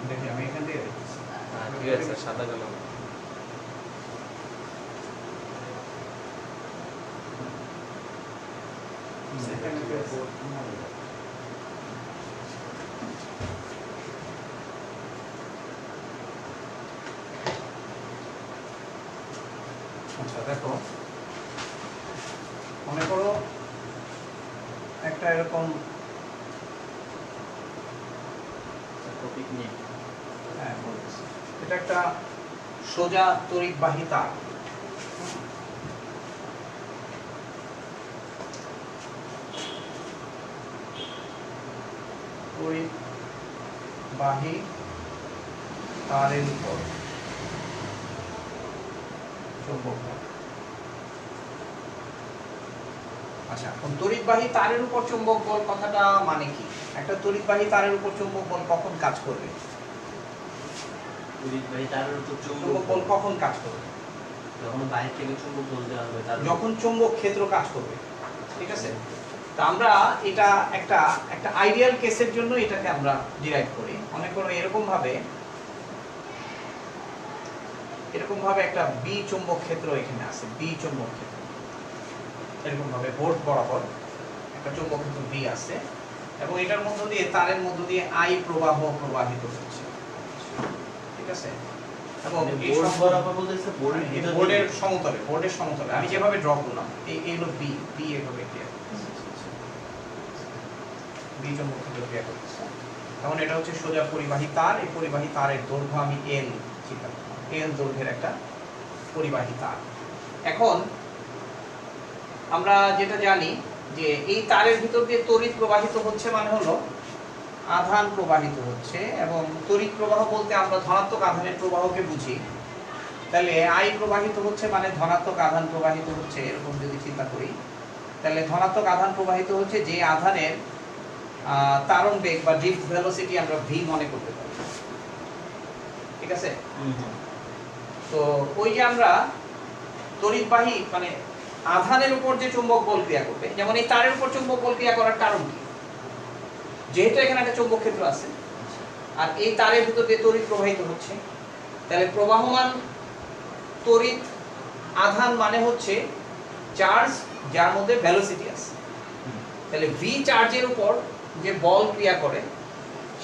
দেখি আমি এখান থেকে ঠিক আছে সাদা কালো আচ্ছা দেখো মনে করো একটা এরকম টপিক নিয়ে হ্যাঁ বলতেছি এটা একটা সোজা তড়িৎবাহী তার তড়িৎবাহী তারের উপর চৌম্বক বল। আচ্ছা এখন তড়িৎবাহী তারের উপর চৌম্বক বল কথাটা মানে কি? একটা তড়িৎবাহী তারের উপর চৌম্বক বল কখন কাজ করবে? তড়িৎবাহী তারের উপর চৌম্বক বল কখন কাজ করবে? যখন বাইরে থেকে চুম্বক বল দেওয়া হবে যখন চৌম্বক ক্ষেত্র কাজ করবে, ঠিক আছে? তা আমরা এটা একটা আইডিয়াল কেসের জন্য এটাকে আমরা ডিরাইভ করি। মনে করো এরকম ভাবে একটা বি চৌম্বক ক্ষেত্র এখানে আছে, বি চৌম্বক ক্ষেত্র এরকম ভাবে বোর্ড বরাবর একটা চৌম্বক ক্ষেত্র বি আছে এবং এটার মধ্য দিয়ে তারের মধ্য দিয়ে আই প্রবাহ প্রবাহিত হচ্ছে, ঠিক আছে? এবং এই বরাবর বলতেছে বোর্ডের সমতলে আমি যেভাবে ড্র করলাম এই হলো বি এভাবে ক্লিয়ার বি চৌম্বক ক্ষেত্র ক্লিয়ার করতেছে। এখন এটা হচ্ছে সোজা পরিবাহী তার। এই পরিবাহী তারের দৈর্ঘ্য আমি এল চিন্তা করলাম, এল দৈর্ঘ্যের একটা পরিবাহী তার। এখন আমরা যেটা জানি যে এই তারের ভিতর দিয়ে তড়িৎ প্রবাহিত হচ্ছে মানে হলো আধান প্রবাহিত হচ্ছে এবং তড়িৎ প্রবাহ বলতে আমরা ধনাত্মক আধানের প্রবাহকে বুঝি। তাহলে আই প্রবাহিত হচ্ছে মানে ধনাত্মক আধান প্রবাহিত হচ্ছে, এরকম যদি চিন্তা করি তাহলে ধনাত্মক আধান প্রবাহিত হচ্ছে যে আধানের তারণ বেগ বা ড্রিফট ভেলোসিটি আমরা ভি মনে করতে পারি, ঠিক আছে? তো ওই যে আমরা তড়িৎবাহী মানে আধানের উপর যে চুম্বক বল ক্রিয়া করবে, যেমন এই তারের উপর চুম্বক বল ক্রিয়া করার কারণ কি? যেহেতু এখানে একটা চৌম্বক ক্ষেত্র আছে আর এই তারের ভিতর দিয়ে তড়িৎ প্রবাহিত হচ্ছে, তাহলে প্রবাহমান তড়িৎ আধান মানে হচ্ছে চার্জ যার মধ্যে ভেলোসিটি আছে। তাহলে ভি চার্জের উপর যে বল ক্রিয়া করে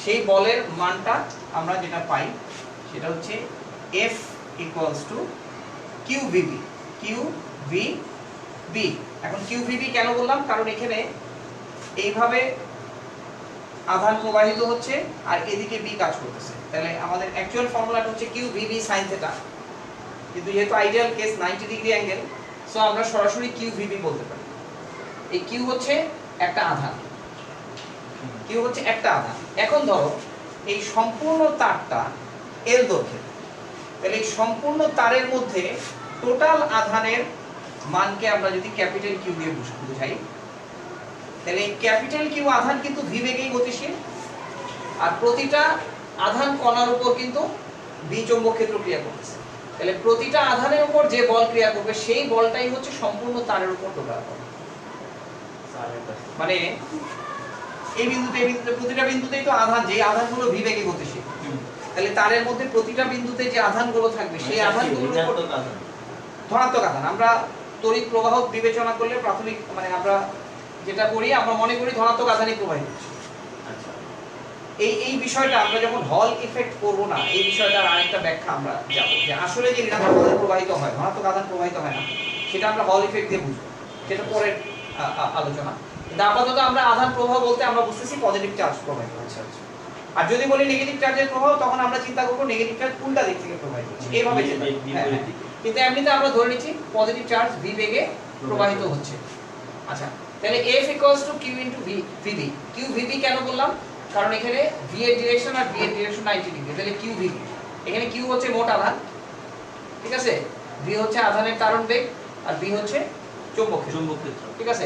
সেই বলের মানটা আমরা যেটা পাই সেটা হচ্ছে F = QVB। QVB এখন QVB কেন বললাম? কারণ এখানে এইভাবে আধান প্রবাহিত হচ্ছে আর এদিকে বি কাজ করতেছে। তাহলে আমাদের অ্যাকচুয়াল ফর্মুলাটা হচ্ছে QVB sin θ, কিন্তু যেহেতু ideal case 90 degree angle, so আমরা সরাসরি QVB বলতে পারি। এই Q হচ্ছে একটা আধান, Q হচ্ছে একটা আধান। এখন ধরো এই সম্পূর্ণ তারটা L দৈর্ঘ্যের, তাহলে এই সম্পূর্ণ তারের মধ্যে টোটাল আধানের মানকে আমরা যদি ক্যাপিটাল Q দিয়ে বুঝাই, তাহলে এই ক্যাপিটাল Q আধান কিন্তু ভি বেগেই গতিশীল আর প্রতিটা আধান কণার উপর কিন্তু বি চৌম্বক ক্ষেত্র ক্রিয়া করতেছে। তাহলে প্রতিটা আধানের উপর যে বল ক্রিয়া করবে সেই বলটাই হচ্ছে সম্পূর্ণ তারের উপর টোটাল বল। মানে এই বিন্দুতে প্রতিটা বিন্দুতেই তো আধান, যে আধানগুলো ভি বেগে গতিশীল, তাহলে তারের মধ্যে প্রতিটা বিন্দুতে যে আধানগুলো থাকবে সেই আধানগুলোর উপর ধনাত্মক আধান। আমরা তড়িৎ প্রবাহ বিবেচনা করলে প্রাথমিক মানে আমরা যেটা করি আমরা মনে করি ধনাত্মক আধানই প্রবাহিত হচ্ছে। আচ্ছা, এই বিষয়টা আমরা যখন হল ইফেক্ট করব না, এই বিষয়টার আরেকটা ব্যাখ্যা আমরা যাব যে আসলে যে ঋণাত্মক আধান প্রবাহিত হয়, ধনাত্মক আধান প্রবাহিত হয় না, সেটা আমরা হল ইফেক্ট দিয়ে বুঝবো, সেটা পরের আলোচনা। কিন্তু আপাতত আমরা আধান প্রবাহ বলতে আমরা বুঝতেছি পজিটিভ চার্জ প্রবাহিত হচ্ছে। আর যদি বলি নেগেটিভ চার্জের প্রবাহ, তখন আমরা চিন্তা করব নেগেটিভ চার্জ উল্টা দিক থেকে প্রবাহিত হচ্ছে, এইভাবে চিন্তা করব। কিন্তু এমনিতে আমরা ধরে নিচ্ছি পজিটিভ চার্জ ভি বেগে প্রবাহিত হচ্ছে। আচ্ছা, তাহলে F = Q × VB। QVB কেন বললাম? কারণ এখানে V এর ডিরেকশন আর B এর ডিরেকশন 90 ডিগ্রি, তাহলে QVB। এখানে Q হচ্ছে মোট আধান, ঠিক আছে? V হচ্ছে আধানের তারণ বেগ আর B হচ্ছে চৌম্বক ক্ষেত্র, ঠিক আছে?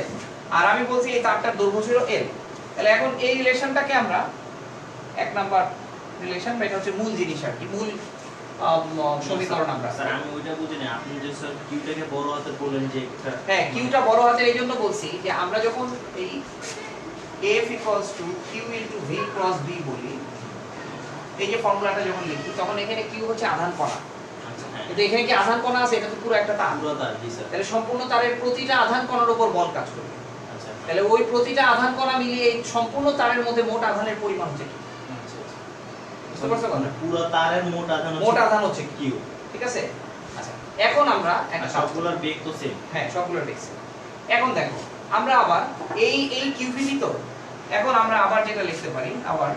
আর আমি বলছি এই তারটার দৈর্ঘ্য ছিল L। তাহলে এখন এই রিলেশনটাকে আমরা এক নাম্বার রিলেশন বা এটা হচ্ছে মূল জিনিস আর কি, মূল সমীকরণ আমরা। স্যার আমি ওইটা বুঝি না, আপনি যে স্যার কিউটাকে বড় হাতে বললেন যে একটা হ্যাঁ, কিউটা বড় হাতের এই জন্য বলছি যে আমরা যখন এই F equals to Q into V cross B বলি, এই যে ফর্মুলাটা যখন লিখি তখন এখানে Q হচ্ছে আধান কণা, আচ্ছা হ্যাঁ কিন্তু এখানে কি আধান কণা আছে? এটা তো পুরো একটা তার। পুরো তার, জি স্যার। তাহলে সম্পূর্ণ তারের প্রতিটা আধান কণার উপর বল কাজ করবে। আচ্ছা তাহলে ওই প্রতিটা আধান কণা মিলিয়ে এই সম্পূর্ণ তারের মধ্যে মোট আধানের পরিমাণ হচ্ছে কি? আচ্ছা আচ্ছা। বুঝতে পারছো কথা? পুরো তারের মোট আধান মোট আধান হচ্ছে কি? কিউ। ঠিক আছে? আচ্ছা, এখন আমরা আর একটা সবগুলোর বেগ তো সেম। হ্যাঁ, সবগুলোর বেসিক। এখন দেখো আমরা আবার এই কিউভিডি তো, এখন আমরা আবার যেটা লিখতে পারি আবার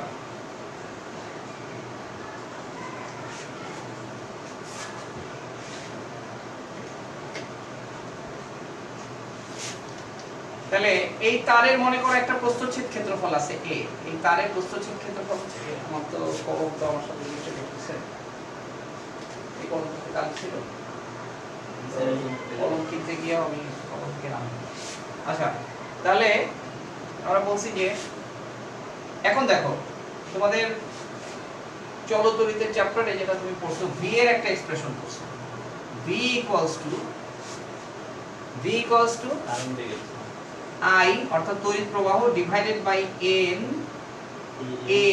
তাহলে এই তারের মনে করো একটা প্রস্থচ্ছেদ ক্ষেত্রফল আছে a, এই তারের প্রস্থচ্ছেদ ক্ষেত্রফল হচ্ছে a। আমার তো কলম তো আমার সাথে জিনিসটা দেখতেছে, এই কলমটা কাল ছিল, কলম কিনতে গিয়ে আমি কলম কেনাম। আচ্ছা, তাহলে আমরা বলছি যে এখন দেখো তোমাদের চলতরিতের চ্যাপ্টারে যেটা তুমি পড়ছো v এর একটা এক্সপ্রেশন পড়ছো, v equals to কারণ বেগ I অর্থাৎ তড়িৎ প্রবাহ divided by n a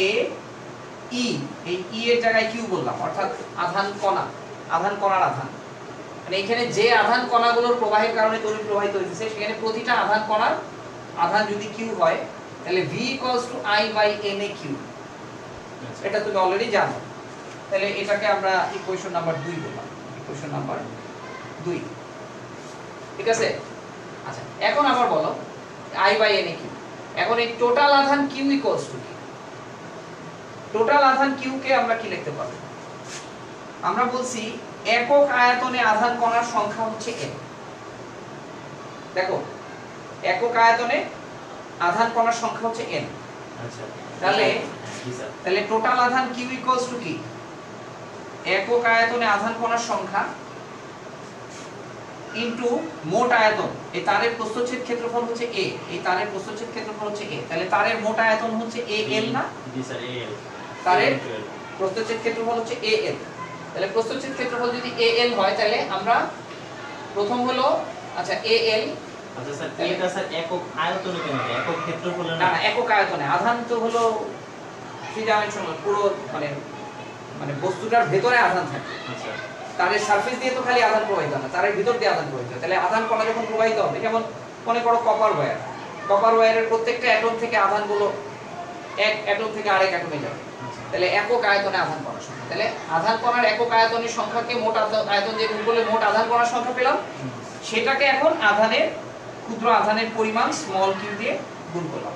e, এই e এর জায়গায় q বললাম, অর্থাৎ আধান কণা, আধান কণার আধান, মানে এখানে যে আধান কণাগুলোর প্রবাহের কারণে তড়িৎ প্রবাহিত হইতেছে সেখানে প্রতিটা আধান কণার আধান যদি q হয় তাহলে v equals to I by n a q, এটা তুমি অলরেডি জানো। তাহলে এটাকে আমরা ইকুয়েশন নাম্বার 2 বললাম, ইকুয়েশন নাম্বার 2, ঠিক আছে? আচ্ছা, এখন আবার বলো I by n a q, এখন এই টোটাল আধান q ইকুয়ালস টু কি? টোটাল আধান q কে আমরা কি লিখতে পারবো? আমরা বলছি একক আয়তনে আধান কণার সংখ্যা হচ্ছে n। দেখো, একক আয়তনে আধান কণার সংখ্যা হচ্ছে n। আচ্ছা তাহলে জি স্যার। তাহলে টোটাল আধান q ইকুয়ালস টু কি? একক আয়তনে আধান কণার সংখ্যা ইনটু মোট আয়তন, এই তারের প্রস্থচ্ছেদ ক্ষেত্রফল হচ্ছে a, এই তারের প্রস্থচ্ছেদ ক্ষেত্রফল হচ্ছে a, তাহলে তারের মোট আয়তন হচ্ছে al না? জি স্যার al। তারের প্রস্থচ্ছেদ ক্ষেত্রফল হচ্ছে al, তাহলে প্রস্থচ্ছেদ ক্ষেত্রফল যদি al হয় তাহলে আমরা প্রথম হলো আচ্ছা al, আচ্ছা স্যার এটা স্যার একক আয়তনে কেন, একক ক্ষেত্রফলে না না? না, একক আয়তনে আধান তো হলো থ্রি ডাইমেনশনাল, পুরো মানে মানে বস্তুটার ভেতরে আধান থাকে, আচ্ছা তারের সারফেস দিয়ে তো খালি আধান প্রবাহিত না, তারের ভিতর দিয়ে আধান প্রবাহিত হয়। তাহলে আধান কণা যখন প্রবাহিত হবে, যেমন মনে করো কপার ওয়্যার, কপার ওয়্যারের প্রত্যেকটা অ্যাটম থেকে আধানগুলো এক অ্যাটম থেকে আরেক অ্যাটমে যাবে, আচ্ছা তাহলে একক আয়তনে আধান কণার সংখ্যা, তাহলে আধান কণার একক আয়তনের সংখ্যাকে মোট আয়তন দিয়ে গুণ করলে মোট আধান কণার সংখ্যা পেলাম, সেটাকে এখন আধানের ক্ষুদ্র আধানের পরিমাণ স্মল কিউ দিয়ে গুণ করলাম,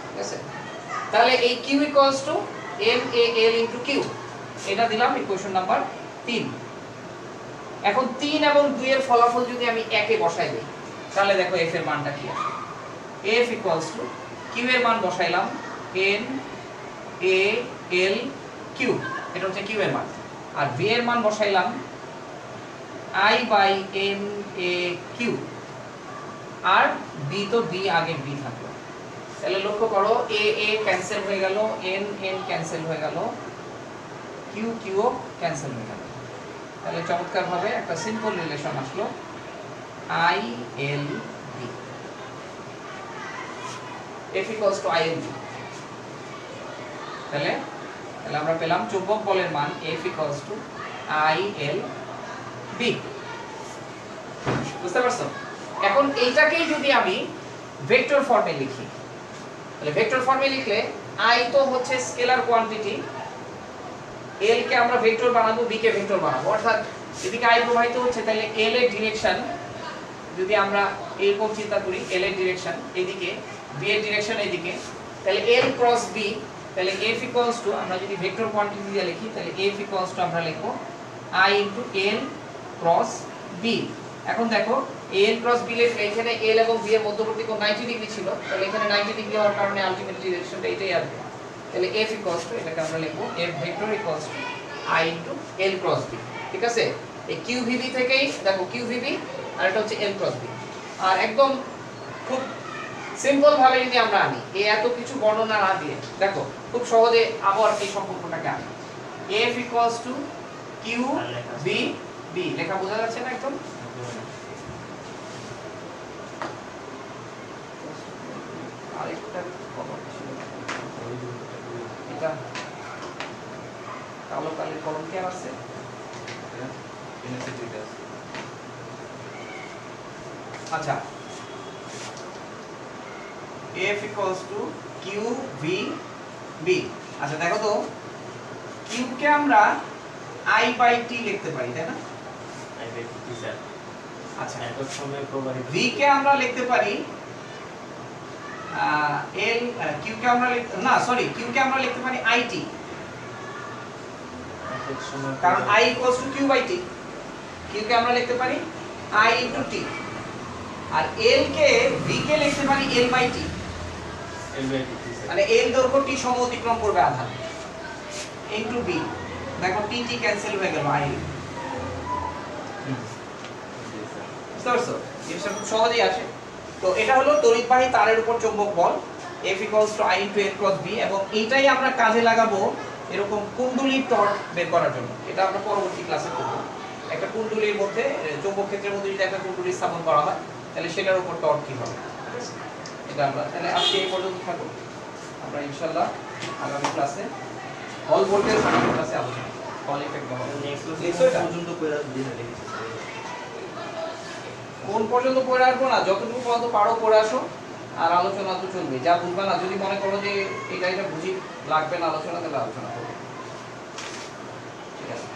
ঠিক আছে? তাহলে এই Q equals to m a l into Q, এটা দিলাম ইকুয়েশন নাম্বার 3। এখন 3 এবং 2 এর ফলাফল যদি আমি একে বসাই দেই তাহলে দেখো f এর মানটা কি আসে। f ইকুয়ালস টু q এর মান বসাইলাম n a l q, এটা হচ্ছে q এর মান, আর v এর মান বসাইলাম I by n a q, আর b তো b আগে b থাকলো, তাহলে লক্ষ্য করো a a ক্যান্সেল হয়ে গেল, n n ক্যান্সেল হয়ে গেল, q q ও ক্যান্সেল হয়ে গেল, তাহলে চমৎকার ভাবে একটা সিম্পল রিলেশন আসলো I L B, F equals to I L B। তাহলে তাহলে আমরা পেলাম চৌম্বক বলের মান F equals to I L B, বুঝতে পারছো? এখন এইটাকেই যদি আমি ভেক্টর ফর্মে লিখি, তাহলে ভেক্টর ফর্মে লিখলে I তো হচ্ছে স্কেলার কোয়ান্টিটি, l কে আমরা ভেক্টর বানাবো, b কে ভেক্টর বানাবো, অর্থাৎ এদিকে I প্রবাহিত হচ্ছে, তাহলে l এর ডিরেকশন যদি আমরা এরকম চিন্তা করি, l এর ডিরেকশন এদিকে, b এর ডিরেকশন এদিকে, তাহলে l ক্রস b, তাহলে f ইকুয়ালস টু আমরা যদি ভেক্টর কোয়ান্টিটি দিয়ে লিখি তাহলে f ইকুয়ালস টু আমরা লিখব I into l cross b। এখন দেখো l ক্রস b লিখলে এখানে l এবং b এর মধ্যবর্তী কোণ 90 ডিগ্রি ছিল, তাহলে এখানে 90 ডিগ্রি হওয়ার কারণে আলটিমেট ডিরেকশনটা এটাই আসবে, তাহলে f ইকুয়ালস টু এটাকে আমরা লিখব f vector equals to I into l cross b, ঠিক আছে? এই qvb থেকেই দেখো qvb আর এটা হচ্ছে l ক্রস b, আর একদম খুব সিম্পল ভাবে যদি আমরা আনি এই এত কিছু বর্ণনা না দিয়ে দেখো খুব সহজে আবার এই সম্পর্কটাকে আনি f equals to q b b লেখা বোঝা যাচ্ছে না একদম আরেকটা কলম ছিল এটা কালো কালের কলম কি আর আছে আচ্ছা f equals to q v b আচ্ছা দেখো তো q কে আমরা i বাই t লিখতে পারি তাই না I bet it is আচ্ছা একক সময় প্রবাহিত v কে আমরা লিখতে পারি l q কে আমরা না সরি q কে আমরা লিখতে পারি it একক সময় কারণ i equals to q by t q কে আমরা লিখতে পারি i into t R l K v কে লিখতে পারি l by t L by T is মানে l দৈর্ঘ্য t সম অতিক্রম করবে আধান into b দেখো t t ক্যান্সেল হয়ে গেল i বুঝতে পারছো জিনিসটা খুব সহজেই আসে তো এটা হলো তড়িৎবাহী তারের উপর চৌম্বক বল F equals to I into L cross B এবং এইটাই আমরা কাজে লাগাবো এরকম কুণ্ডলীর টর্ক বের করার জন্য এটা আমরা পরবর্তী ক্লাসে করব একটা কুণ্ডলীর মধ্যে চৌম্বক ক্ষেত্রের মধ্যে যদি একটা কুণ্ডলী স্থাপন করা হয় তাহলে সেটার উপর টর্ক কি হবে এটা আমরা তাহলে আজকে এই পর্যন্ত থাকো আমরা ইনশাআল্লাহ আগামী ক্লাসে হল ভোল্টেজ আগামী ক্লাসে আলোচনা হল ইফেক্ট হবে নেক্সট এটা? পর্যন্ত কইরা দিয়ে লিখেছি কোন পর্যন্ত পড়ে আসবো না যতটুকু পর্যন্ত পারো পড়ে আসো আর আলোচনা তো চলবে যা বুঝবে না যদি মনে করো যে এটা বুঝি লাগবে না আলোচনা তাহলে আলোচনা করবে ঠিক আছে